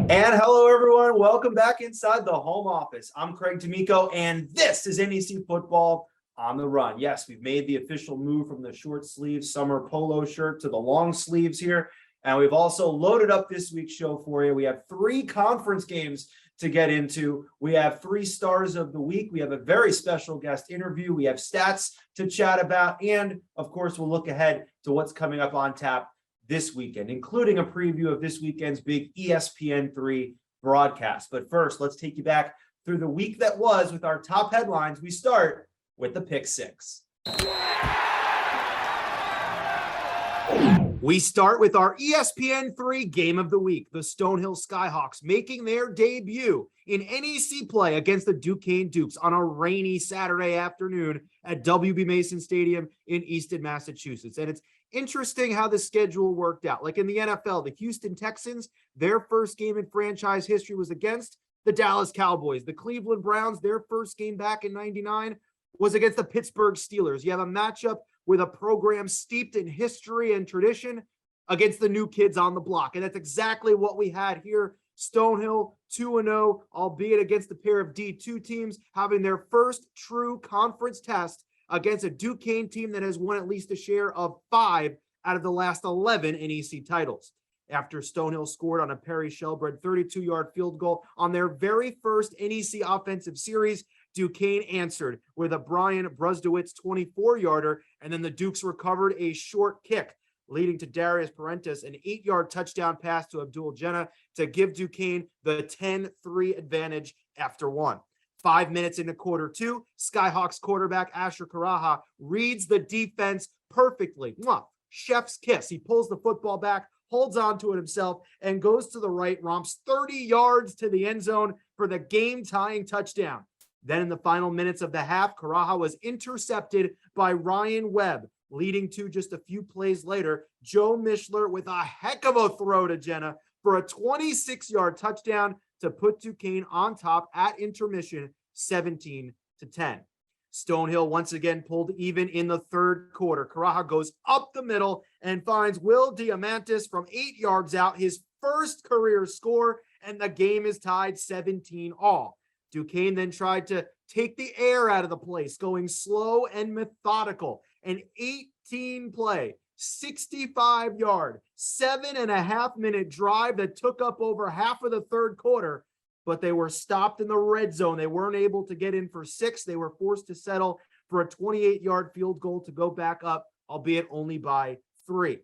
And hello, everyone. Welcome back inside the home office. I'm Craig D'Amico, and this is NEC Football on the Run. Yes, we've made the official move from the short sleeve summer polo shirt to the long sleeves here. And we've also loaded up this week's show for you. We have 3 conference games to get into. We have 3 stars of the week. We have a very special guest interview. We have stats to chat about. And of course, we'll look ahead to what's coming up on tap this weekend, including a preview of this weekend's big ESPN3 broadcast. But first, let's take you back through the week that was with our top headlines. We start with the Pick Six. We start with our ESPN3 game of the week, the Stonehill Skyhawks making their debut in NEC play against the Duquesne Dukes on a rainy Saturday afternoon at WB Mason Stadium in Easton, Massachusetts. And it's interesting how the schedule worked out. Like in the NFL, the Houston Texans, their first game in franchise history was against the Dallas Cowboys. The Cleveland Browns, their first game back in '99 was against the Pittsburgh Steelers. You have a matchup with a program steeped in history and tradition against the new kids on the block. And that's exactly what we had here. Stonehill 2-0, albeit against a pair of D2 teams, having their first true conference test against a Duquesne team that has won at least a share of 5 out of the last 11 NEC titles. After Stonehill scored on a Perry Shelbred 32-yard field goal on their very first NEC offensive series, Duquesne answered with a Brian Brusdowitz 24-yarder, and then the Dukes recovered a short kick, leading to Darius Parentis an 8-yard touchdown pass to Abdul Jenna to give Duquesne the 10-3 advantage after 1. 5 minutes into quarter 2, Skyhawks quarterback Asher Karaha reads the defense perfectly. Chef's kiss. He pulls the football back, holds on to it himself, and goes to the right, romps 30 yards to the end zone for the game-tying touchdown. Then in the final minutes of the half, Karaha was intercepted by Ryan Webb, leading to just a few plays later, Joe Mishler with a heck of a throw to Jenna for a 26-yard touchdown to put Duquesne on top at intermission, 17-10. Stonehill once again pulled even in the third quarter. Karaha goes up the middle and finds Will Diamantis from 8 yards out, his first career score, and the game is tied 17-all. Duquesne then tried to take the air out of the place, going slow and methodical. An 18-play, 65-yard, 7.5-minute drive that took up over half of the third quarter, but they were stopped in the red zone. They weren't able to get in for 6. They were forced to settle for a 28-yard field goal to go back up, albeit only by 3.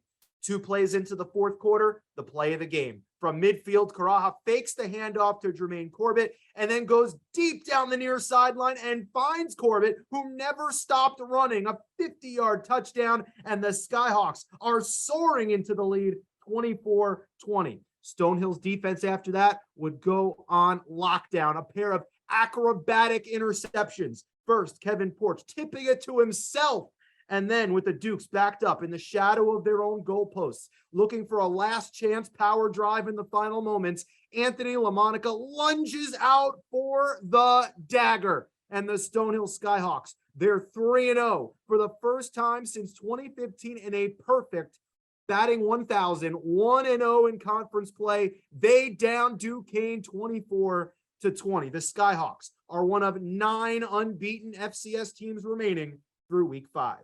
2 plays into the fourth quarter, the play of the game. From midfield, Karaha fakes the handoff to Jermaine Corbett and then goes deep down the near sideline and finds Corbett, who never stopped running, a 50-yard touchdown, and the Skyhawks are soaring into the lead 24-20. Stonehill's defense after that would go on lockdown, a pair of acrobatic interceptions. First, Kevin Porch tipping it to himself, and then with the Dukes backed up in the shadow of their own goalposts, looking for a last chance power drive in the final moments, Anthony LaMonica lunges out for the dagger, and the Stonehill Skyhawks, they're 3-0 for the first time since 2015 in a perfect batting 1,000, 1-0 in conference play. They down Duquesne 24-20. The Skyhawks are one of 9 unbeaten FCS teams remaining through week 5.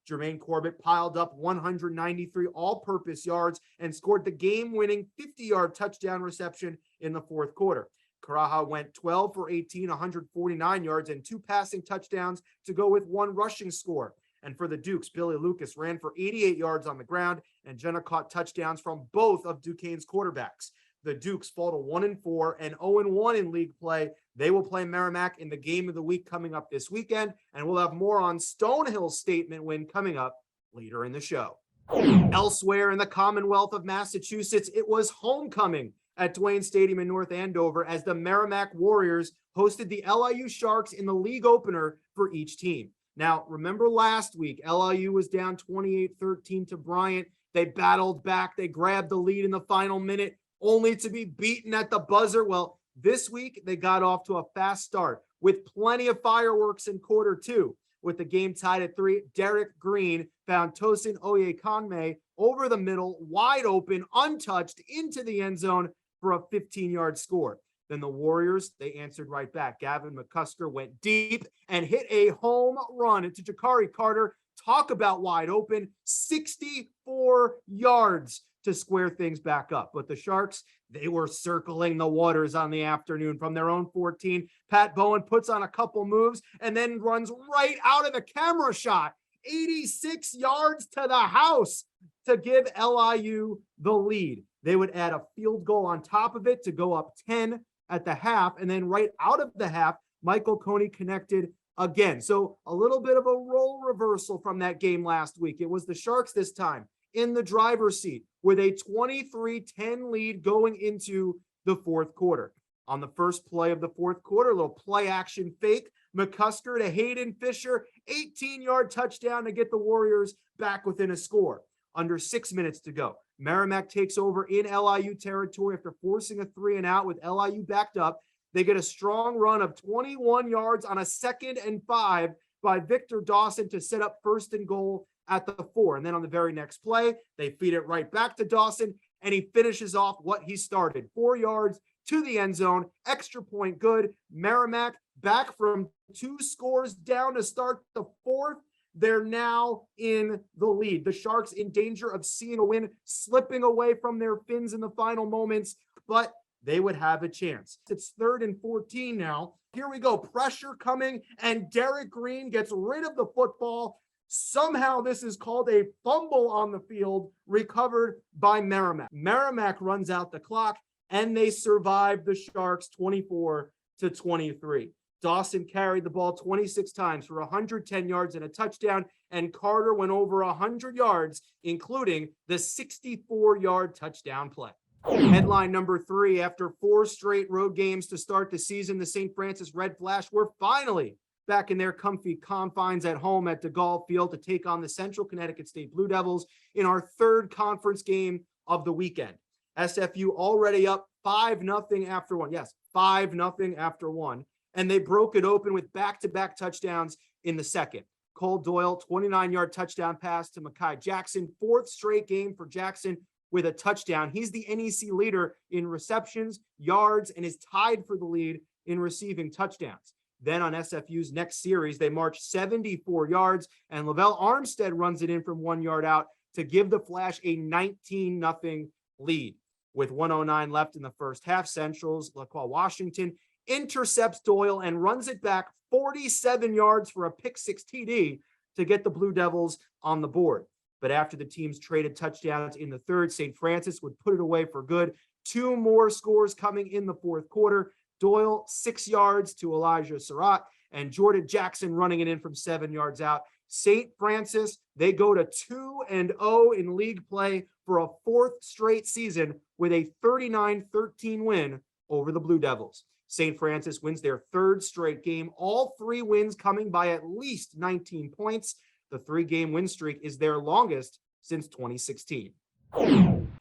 Jermaine Corbett piled up 193 all-purpose yards and scored the game-winning 50-yard touchdown reception in the fourth quarter. Karaha went 12 for 18, 149 yards, and 2 passing touchdowns to go with 1 rushing score. And for the Dukes, Billy Lucas ran for 88 yards on the ground, and Jenna caught touchdowns from both of Duquesne's quarterbacks. The Dukes fall to 1-4 and 0-1 in league play. They will play Merrimack in the game of the week coming up this weekend, and we'll have more on Stonehill's statement win coming up later in the show. Elsewhere in the Commonwealth of Massachusetts, it was homecoming at Duquesne Stadium in North Andover as the Merrimack Warriors hosted the LIU Sharks in the league opener for each team. Now, remember last week, LIU was down 28-13 to Bryant. They battled back. They grabbed the lead in the final minute, only to be beaten at the buzzer. Well, this week, they got off to a fast start with plenty of fireworks in quarter 2. With the game tied at 3, Derek Green found Tosin Oyekanme over the middle, wide open, untouched, into the end zone for a 15-yard score. Then the Warriors, they answered right back. Gavin McCusker went deep and hit a home run into Ja'Cory Carter. Talk about wide open, 64 yards to square things back up. But the Sharks, they were circling the waters on the afternoon from their own 14. Pat Bowen puts on a couple moves and then runs right out of the camera shot, 86 yards to the house to give LIU the lead. They would add a field goal on top of it to go up 10 at the half. And then right out of the half, Michael Coney connected again. So a little bit of a role reversal from that game last week. It was the Sharks this time in the driver's seat with a 23-10 lead going into the fourth quarter. On the first play of the fourth quarter, a little play action fake. McCusker to Hayden Fisher, 18-yard touchdown to get the Warriors back within a score. Under 6 minutes to go. Merrimack takes over in LIU territory after forcing a 3-and-out with LIU backed up. They get a strong run of 21 yards on a 2nd and 5 by Victor Dawson to set up 1st and goal at the 4. And then on the very next play, they feed it right back to Dawson, and he finishes off what he started. 4 yards to the end zone, extra point good. Merrimack back from 2 scores down to start the fourth. They're now in the lead. The Sharks in danger of seeing a win, slipping away from their fins in the final moments, but they would have a chance. It's 3rd and 14 now. Here we go. Pressure coming, and Derek Green gets rid of the football. Somehow this is called a fumble on the field, recovered by Merrimack. Merrimack runs out the clock, and they survive the Sharks 24-23. Dawson carried the ball 26 times for 110 yards and a touchdown, and Carter went over 100 yards, including the 64-yard touchdown play. Headline number 3, after 4 straight road games to start the season, the St. Francis Red Flash were finally back in their comfy confines at home at DeGaulle Field to take on the Central Connecticut State Blue Devils in our 3rd conference game of the weekend. SFU already up 5-0 after 1. Yes, 5-0 after 1. And they broke it open with back-to-back touchdowns in the second. Cole Doyle, 29-yard touchdown pass to Mekhi Jackson. 4th straight game for Jackson with a touchdown. He's the NEC leader in receptions, yards, and is tied for the lead in receiving touchdowns. Then on SFU's next series, they march 74 yards, and Lavelle Armstead runs it in from 1 yard out to give the Flash a 19-0 lead. With 1:09 left in the first half, Central's LaQual Washington intercepts Doyle and runs it back 47 yards for a pick-6 TD to get the Blue Devils on the board. But after the teams traded touchdowns in the third, St. Francis would put it away for good. 2 more scores coming in the fourth quarter. Doyle, 6 yards to Elijah Surratt, and Jordan Jackson running it in from 7 yards out. St. Francis, they go to 2-0 in league play for a 4th straight season with a 39-13 win over the Blue Devils. St. Francis wins their 3rd straight game, all 3 wins coming by at least 19 points. The 3-game win streak is their longest since 2016.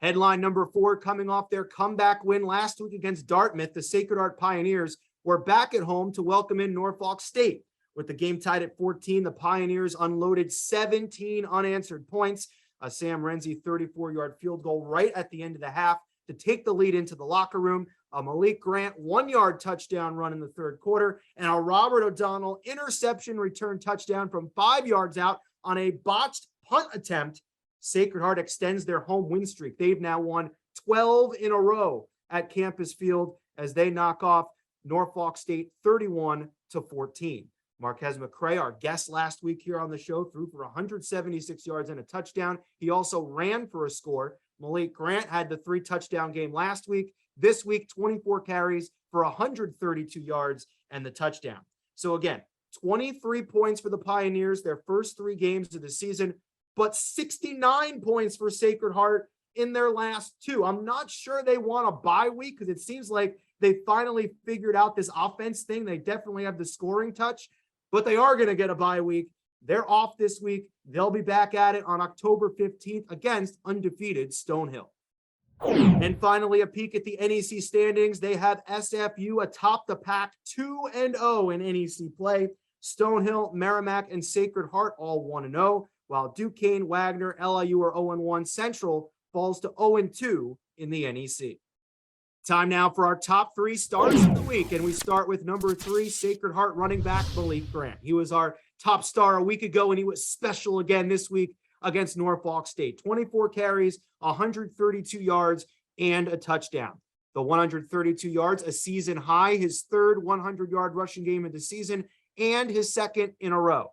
Headline number 4, coming off their comeback win last week against Dartmouth, the Sacred Heart Pioneers were back at home to welcome in Norfolk State. With the game tied at 14, the Pioneers unloaded 17 unanswered points. A Sam Renzi 34-yard field goal right at the end of the half to take the lead into the locker room. A Malik Grant 1-yard touchdown run in the 3rd quarter, and a Robert O'Donnell interception return touchdown from 5 yards out on a botched punt attempt. Sacred Heart extends their home win streak. They've now won 12 in a row at Campus Field as they knock off Norfolk State 31-14. Marquez McCray, our guest last week here on the show, threw for 176 yards and a touchdown. He also ran for a score. Malik Grant had the 3-touchdown game last week. This week, 24 carries for 132 yards and the touchdown. So again, 23 points for the Pioneers, their first 3 games of the season, but 69 points for Sacred Heart in their last 2. I'm not sure they want a bye week because it seems like they finally figured out this offense thing. They definitely have the scoring touch, but they are going to get a bye week. They're off this week. They'll be back at it on October 15th against undefeated Stonehill. And finally, a peek at the NEC standings. They have SFU atop the pack, 2-0 in NEC play. Stonehill, Merrimack, and Sacred Heart all 1-0, while Duquesne, Wagner, LIU are 0-1. Central falls to 0-2 in the NEC. Time now for our top 3 stars of the week, and we start with number 3, Sacred Heart running back Malik Grant. He was our top star a week ago, and he was special again this week against Norfolk State. 24 carries, 132 yards, and a touchdown. The 132 yards, a season high, his third 100-yard rushing game of the season, and his second in a row.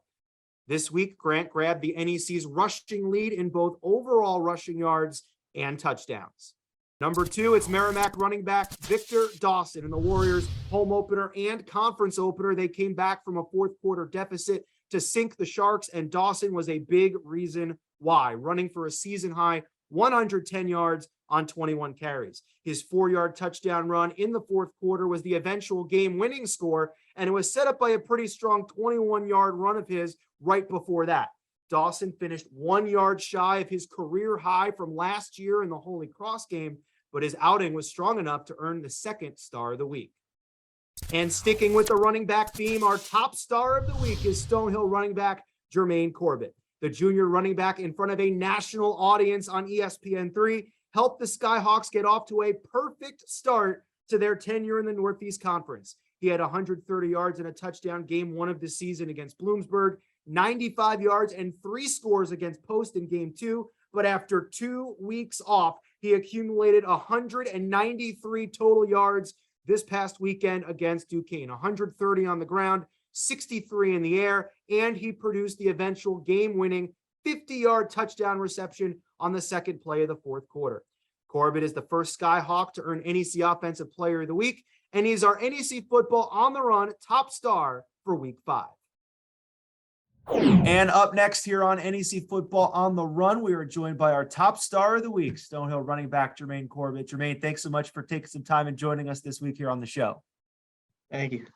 This week, Grant grabbed the NEC's rushing lead in both overall rushing yards and touchdowns. Number 2, it's Merrimack running back Victor Dawson in the Warriors' home opener and conference opener. They came back from a fourth quarter deficit to sink the Sharks, and Dawson was a big reason why, running for a season high 110 yards on 21 carries. His 4-yard touchdown run in the fourth quarter was the eventual game-winning score, and it was set up by a pretty strong 21-yard run of his right before that. Dawson finished 1 yard shy of his career high from last year in the Holy Cross game, but his outing was strong enough to earn the second star of the week. And sticking with the running back theme, our top star of the week is Stonehill running back Jermaine Corbett. The junior running back in front of a national audience on ESPN3 helped the Skyhawks get off to a perfect start to their tenure in the Northeast Conference. He had 130 yards and a touchdown game 1 of the season against Bloomsburg, 95 yards and 3 scores against Post in game 2. But after 2 weeks off, he accumulated 193 total yards this past weekend against Duquesne, 130 on the ground, 63 in the air, and he produced the eventual game-winning 50-yard touchdown reception on the second play of the fourth quarter. Corbett is the first Skyhawk to earn NEC Offensive Player of the Week, and he's our NEC Football on the Run top star for Week 5. And up next here on NEC Football on the Run, we are joined by our top star of the week, Stonehill running back Jermaine Corbett. Jermaine, thanks so much for taking some time and joining us this week here on the show. Thank you.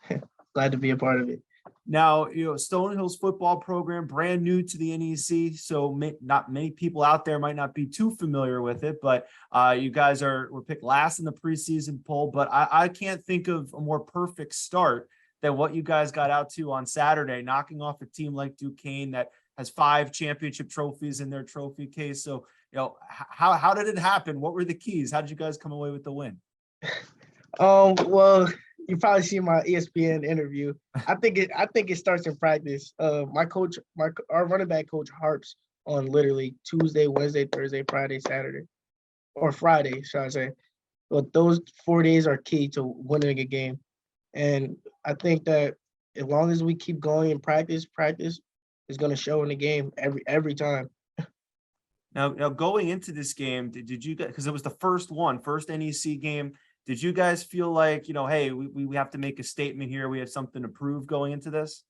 Glad to be a part of it. Now, Stonehill's football program, brand new to the NEC, so not many people out there might not be too familiar with it, but you guys were picked last in the preseason poll, but I can't think of a more perfect start than what you guys got out to on Saturday, knocking off a team like Duquesne that has 5 championship trophies in their trophy case. So, how did it happen? What were the keys? How did you guys come away with the win? Well, you probably see my ESPN interview. I think it starts in practice. Our running back coach harps on literally Tuesday, Wednesday, Thursday, Friday, Saturday, or Friday, should I say. But those 4 days are key to winning a game. And I think that as long as we keep going in practice is going to show in the game every time. Now going into this game, did you guys, because it was the first NEC game, did you guys feel like, hey, we have to make a statement here, we have something to prove going into this?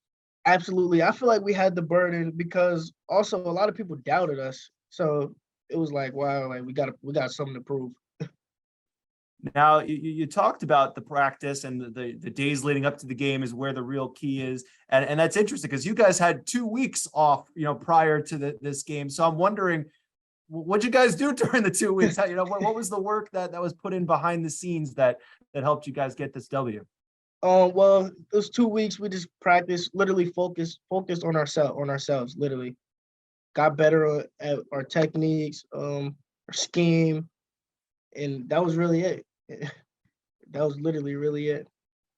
Absolutely. I feel like we had the burden because also a lot of people doubted us. So it was like, wow, like we got something to prove. Now, you talked about the practice and the days leading up to the game is where the real key is. And that's interesting because you guys had 2 weeks off, prior to this game. So I'm wondering, what'd you guys do during the 2 weeks? What was the work that was put in behind the scenes that helped you guys get this W? Well, those 2 weeks we just practiced, literally focused on ourselves, literally. Got better at our techniques, our scheme, and that was really it. That was literally really it.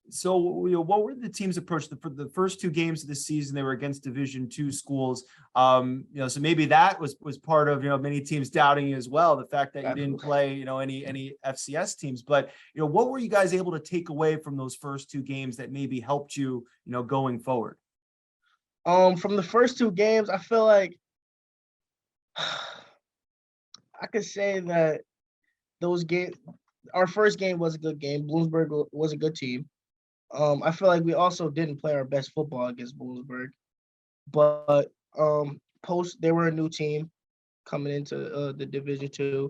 So, what were the team's approach for the first 2 games of the season? They were against Division II schools. So maybe that was part of many teams doubting you as well. The fact that you didn't play any FCS teams, but what were you guys able to take away from those first 2 games that maybe helped you going forward? From the first 2 games, I feel like I could say that those games. Our first game was a good game. Bloomsburg was a good team. I feel like we also didn't play our best football against Bloomsburg, but Post, they were a new team coming into the Division II,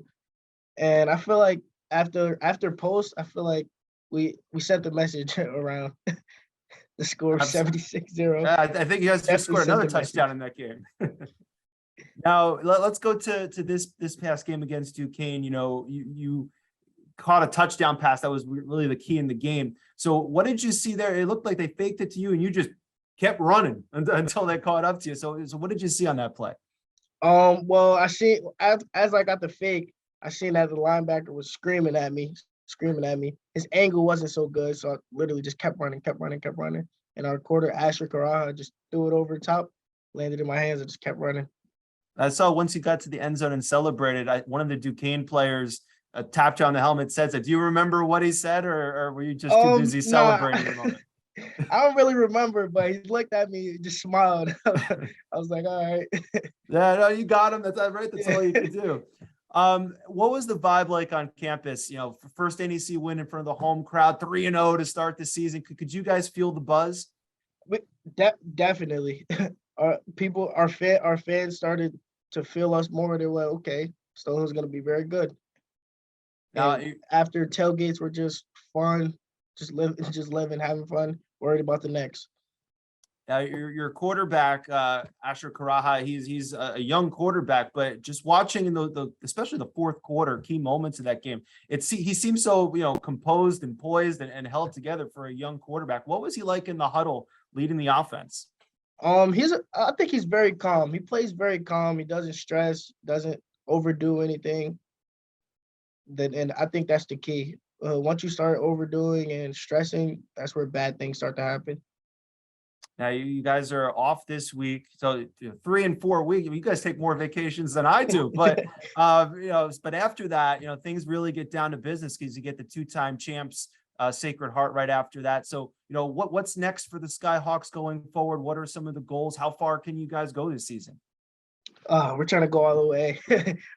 and I feel like after Post, I feel like we sent the message around. The score of 76-0. I think you guys just scored another touchdown in that game. Now let's go to this past game against Duquesne. You caught a touchdown pass that was really the key in the game. So what did you see there? It looked like they faked it to you and you just kept running until they caught up to you. So what did you see on that play? Well, I see as I got the fake, I seen that the linebacker was screaming at me. screaming at me. His angle wasn't so good, so I literally just kept running. And our quarter, Asher Karaha, just threw it over the top, landed in my hands, and just kept running. I saw once he got to the end zone and celebrated, one of the Duquesne players tapped you on the helmet, said that. Do you remember what he said, or were you just too busy celebrating the moment? I don't really remember, but he looked at me and just smiled. I was like, all right. Yeah, no, you got him. That's right. That's all you could do. What was the vibe like on campus? First NEC win in front of the home crowd, 3-0 to start the season. Could you guys feel the buzz? Definitely. Our fans started to feel us more. They were like, okay, Stonehill's going to be very good. After tailgates were just fun, just living, having fun, worried about the next. Your quarterback, Asher Karaha, he's a young quarterback, but just watching in the especially the fourth quarter, key moments of that game, he seems so composed and poised and held together for a young quarterback. What was he like in the huddle leading the offense? I think he's very calm. He plays very calm. He doesn't stress, doesn't overdo anything. And I think that's the key. Once you start overdoing and stressing, that's where bad things start to happen. Now you guys are off this week, so 3 and 4 weeks. You guys take more vacations than I do, but but after that, things really get down to business because you get the 2-time champs, Sacred Heart, right after that. So what's next for the Skyhawks going forward? What are some of the goals? How far can you guys go this season? We're trying to go all the way.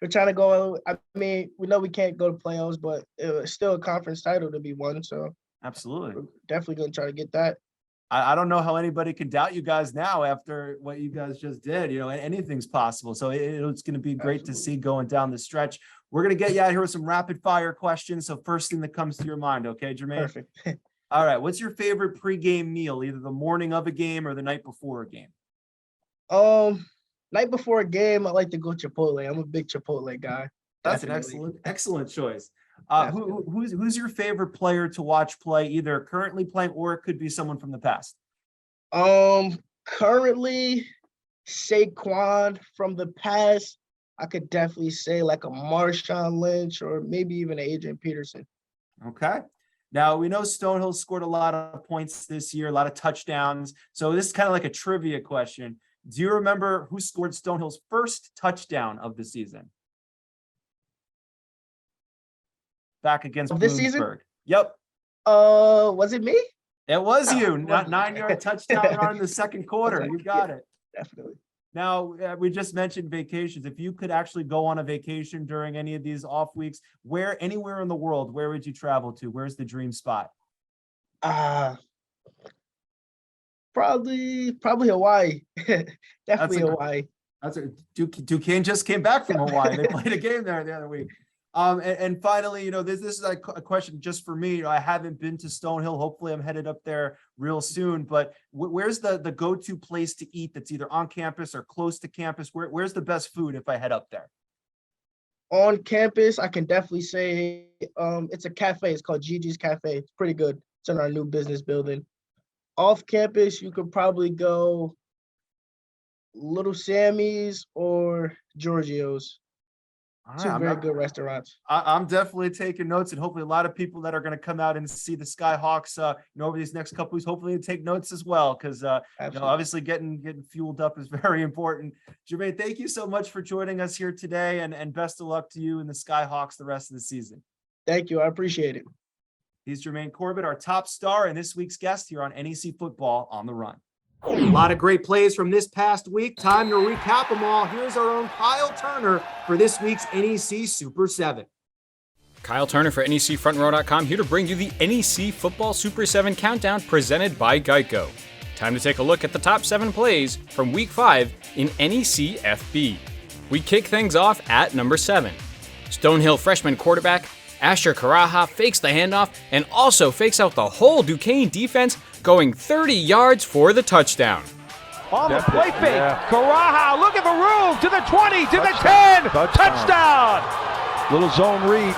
We're trying to go all the way. I mean, we know we can't go to playoffs, but it's still a conference title to be won. So absolutely, we're definitely going to try to get that. I don't know how anybody can doubt you guys now after what you guys just did. Anything's possible. So it's going to be great to see going down the stretch. We're going to get you out here with some rapid fire questions. So first thing that comes to your mind. Okay, Jermaine? Perfect. All right. What's your favorite pregame meal? Either the morning of a game or the night before a game? Night before a game, I like to go Chipotle. I'm a big Chipotle guy. That's definitely an excellent choice. Who's your favorite player to watch play, either currently playing or it could be someone from the past? Currently, Saquon. From the past, I could definitely say like a Marshawn Lynch or maybe even Adrian Peterson. Okay. Now, we know Stonehill scored a lot of points this year, a lot of touchdowns. So this is kind of like a trivia question. Do you remember who scored Stonehill's first touchdown of the season? Back against this Bloomsburg. Season? Yep. Was it me? It was you. 9-yard touchdown run in the second quarter. You got it. Definitely. Now, we just mentioned vacations. If you could actually go on a vacation during any of these off weeks, anywhere in the world, where would you travel to? Where's the dream spot? Probably Hawaii. Definitely Hawaii. Duquesne just came back from Hawaii. They played a game there the other week. And finally, this is a question just for me. I haven't been to Stonehill. Hopefully I'm headed up there real soon, but where's the go-to place to eat that's either on campus or close to campus? Where's the best food if I head up there? On campus, I can definitely say it's a cafe. It's called Gigi's Cafe. It's pretty good. It's in our new business building. Off campus, you could probably go Little Sammy's or Giorgio's. Two very good restaurants. I'm definitely taking notes, and hopefully a lot of people that are going to come out and see the Skyhawks over these next couple weeks, hopefully they take notes as well, because obviously getting fueled up is very important. Jermaine, thank you so much for joining us here today, and best of luck to you and the Skyhawks the rest of the season. Thank you. I appreciate it. He's Jermaine Corbett, our top star and this week's guest here on NEC Football on the Run. A lot of great plays from this past week. Time to recap them all. Here's our own Kyle Turner for this week's NEC Super 7. Kyle Turner for NECFrontRow.com here to bring you the NEC Football Super 7 countdown presented by Geico. Time to take a look at the top 7 plays from Week 5 in NEC FB. We kick things off at number 7. Stonehill freshman quarterback Asher Karaha fakes the handoff and also fakes out the whole Duquesne defense, going 30 yards for the touchdown. On the play fake, Karaha, look at the room, to the 20, to the 10, touchdown. Little zone read,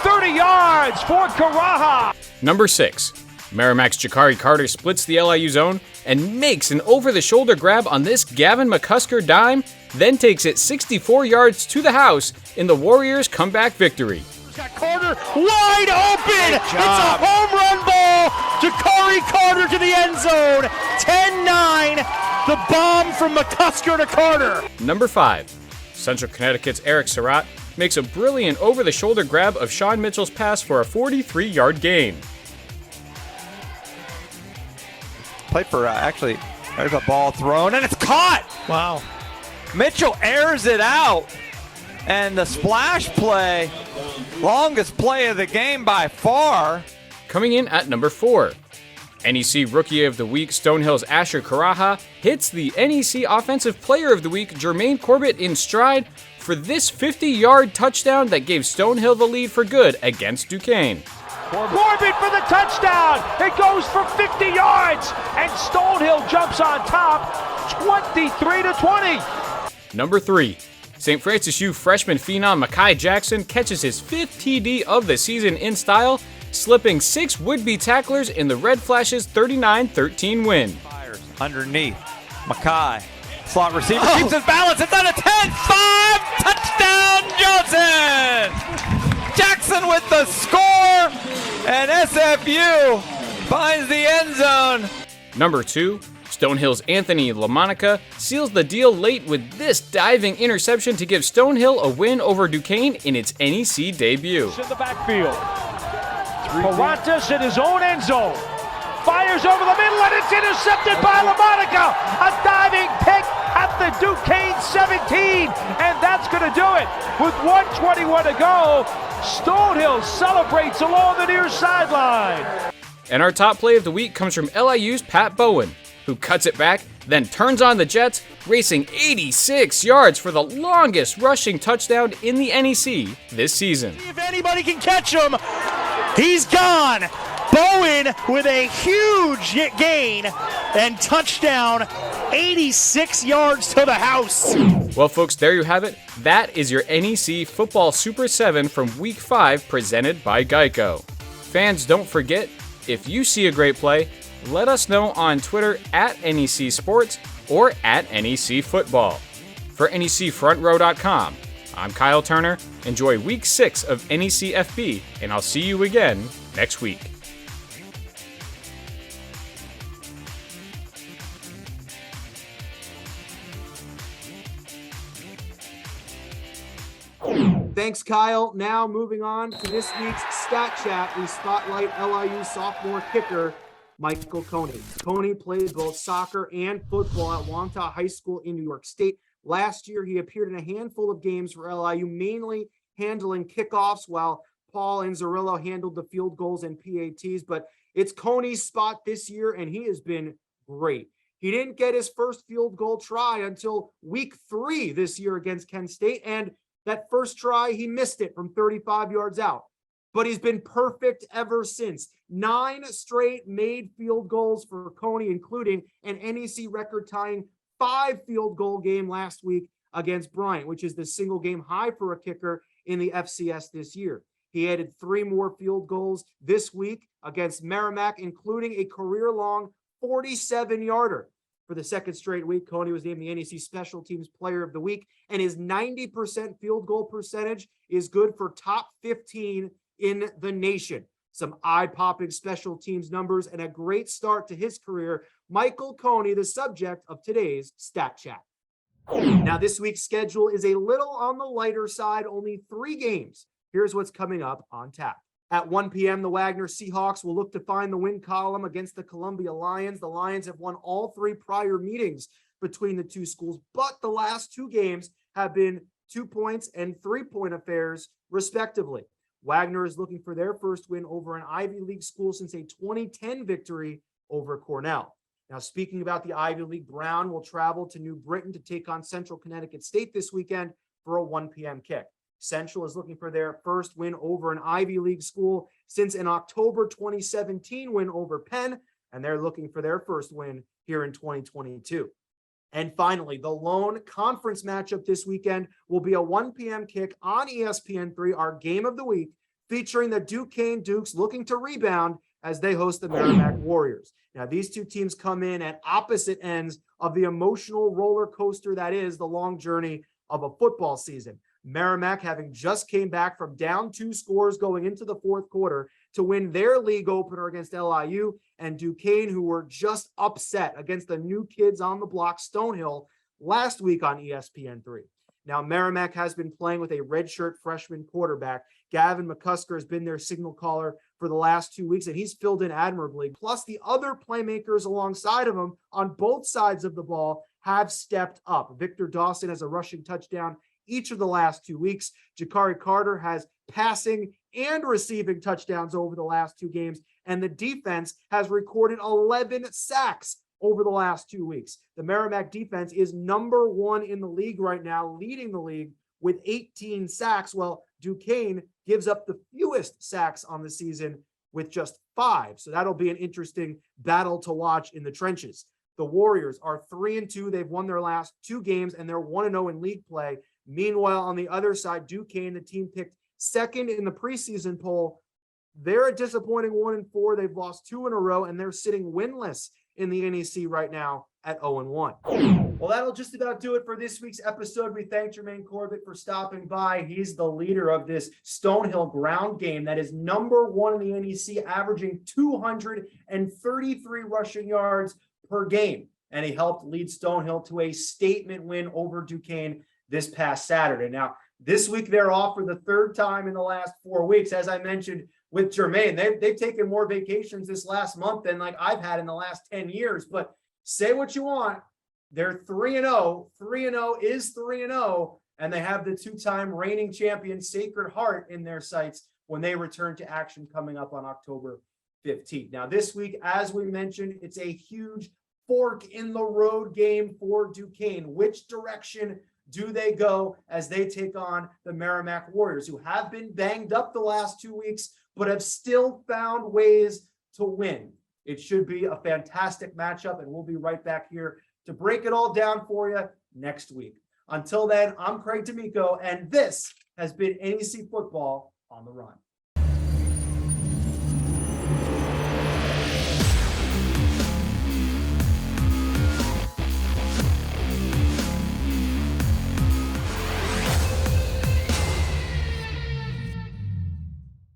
30 yards for Karaha. Number 6, Merrimack's Jakari Carter splits the LIU zone and makes an over-the-shoulder grab on this Gavin McCusker dime, then takes it 64 yards to the house in the Warriors' comeback victory. Got Carter wide open. It's a home run ball to Corey Carter to the end zone. 10-9. The bomb from McCusker to Carter. Number 5. Central Connecticut's Eric Surratt makes a brilliant over-the-shoulder grab of Sean Mitchell's pass for a 43-yard gain. Play for, actually, there's a ball thrown, and it's caught! Wow. Mitchell airs it out, and the splash play, longest play of the game by far. Coming in at number 4. NEC Rookie of the Week Stonehill's Asher Karaha hits the NEC Offensive Player of the Week Jermaine Corbett in stride for this 50-yard touchdown that gave Stonehill the lead for good against Duquesne. Corbett for the touchdown. It goes for 50 yards, and Stonehill jumps on top, 23-20. Number 3. St. Francis U freshman phenom Mekhi Jackson catches his 5th TD of the season in style, slipping 6 would-be tacklers in the Red Flash's 39-13 win. Fires underneath. Mekhi, slot receiver, keeps his balance. It's on a 10-5. Touchdown, Johnson! Jackson with the score, and SFU finds the end zone. Number 2. Stonehill's Anthony LaMonica seals the deal late with this diving interception to give Stonehill a win over Duquesne in its NEC debut. In the backfield. Parantas in his own end zone. Fires over the middle, and it's intercepted by LaMonica. A diving pick at the Duquesne 17, and that's going to do it. With 1:21 to go, Stonehill celebrates along the near sideline. And our top play of the week comes from LIU's Pat Bowen, who cuts it back, then turns on the Jets, racing 86 yards for the longest rushing touchdown in the NEC this season. If anybody can catch him, he's gone. Bowen with a huge gain and touchdown, 86 yards to the house. Well, folks, there you have it. That is your NEC Football Super 7 from Week 5 presented by Geico. Fans, don't forget, if you see a great play, let us know on Twitter at NEC Sports or at NEC Football. For NECFrontRow.com, I'm Kyle Turner. Enjoy Week 6 of NEC FB, and I'll see you again next week. Thanks, Kyle. Now moving on to this week's Stat Chat, we spotlight LIU sophomore kicker Michael Coney. Coney played both soccer and football at Wantagh High School in New York State. Last year, he appeared in a handful of games for LIU, mainly handling kickoffs, while Paul and Zarillo handled the field goals and PATs. But it's Coney's spot this year, and he has been great. He didn't get his first field goal try until week 3 this year against Kent State, and that first try, he missed it from 35 yards out. But he's been perfect ever since. 9 straight made field goals for Coney, including an NEC record-tying 5 field goal game last week against Bryant, which is the single game high for a kicker in the FCS this year. He added 3 more field goals this week against Merrimack, including a career-long 47-yarder. For the second straight week, Coney was named the NEC Special Teams Player of the Week, and his 90% field goal percentage is good for top 15 in the nation. Some eye-popping special teams numbers and a great start to his career. Michael Coney, the subject of today's Stat Chat. Now, this week's schedule is a little on the lighter side, only 3 games. Here's what's coming up on tap. At 1 p.m., the Wagner Seahawks will look to find the win column against the Columbia Lions. The Lions have won all 3 prior meetings between the two schools, but the last 2 games have been 2-point and 3-point affairs, respectively. Wagner is looking for their first win over an Ivy League school since a 2010 victory over Cornell. Now, speaking about the Ivy League, Brown will travel to New Britain to take on Central Connecticut State this weekend for a 1 p.m. kick. Central is looking for their first win over an Ivy League school since an October 2017 win over Penn, and they're looking for their first win here in 2022. And finally, the lone conference matchup this weekend will be a 1 p.m. kick on ESPN3, our game of the week, featuring the Duquesne Dukes looking to rebound as they host the Merrimack Warriors. Now, these two teams come in at opposite ends of the emotional roller coaster that is the long journey of a football season. Merrimack having just came back from down 2 scores going into the fourth quarter to win their league opener against LIU, and Duquesne, who were just upset against the new kids on the block, Stonehill, last week on ESPN3. Now, Merrimack has been playing with a redshirt freshman quarterback. Gavin McCusker has been their signal caller for the last 2 weeks, and he's filled in admirably. Plus, the other playmakers alongside of him on both sides of the ball have stepped up. Victor Dawson has a rushing touchdown each of the last 2 weeks. Jakari Carter has passing and receiving touchdowns over the last 2 games, and the defense has recorded 11 sacks over the last 2 weeks. The Merrimack defense is number 1 in the league right now, leading the league with 18 sacks, while Duquesne gives up the fewest sacks on the season with just 5. So that'll be an interesting battle to watch in the trenches. The Warriors are 3-2. They've won their last 2 games, and they're 1-0 in league play. Meanwhile, on the other side, Duquesne, the team picked second in the preseason poll, they're a disappointing 1-4. They've lost 2 in a row, and they're sitting winless in the NEC right now at 0-1. Well, that'll just about do it for this week's episode. We thank Jermaine Corbett for stopping by. He's the leader of this Stonehill ground game that is number 1 in the NEC, averaging 233 rushing yards per game. And he helped lead Stonehill to a statement win over Duquesne this past Saturday. Now, this week they're off for the 3rd time in the last 4 weeks. As I mentioned with Jermaine, they've taken more vacations this last month than like I've had in the last 10 years. But say what you want, they're 3-0. 3-0 is 3-0, and they have the 2-time reigning champion Sacred Heart in their sights when they return to action coming up on October 15th. Now, this week, as we mentioned, it's a huge fork in the road game for Duquesne. Which direction do they go as they take on the Merrimack Warriors, who have been banged up the last 2 weeks, but have still found ways to win? It should be a fantastic matchup, and we'll be right back here to break it all down for you next week. Until then, I'm Craig D'Amico, and this has been NEC Football on the Run.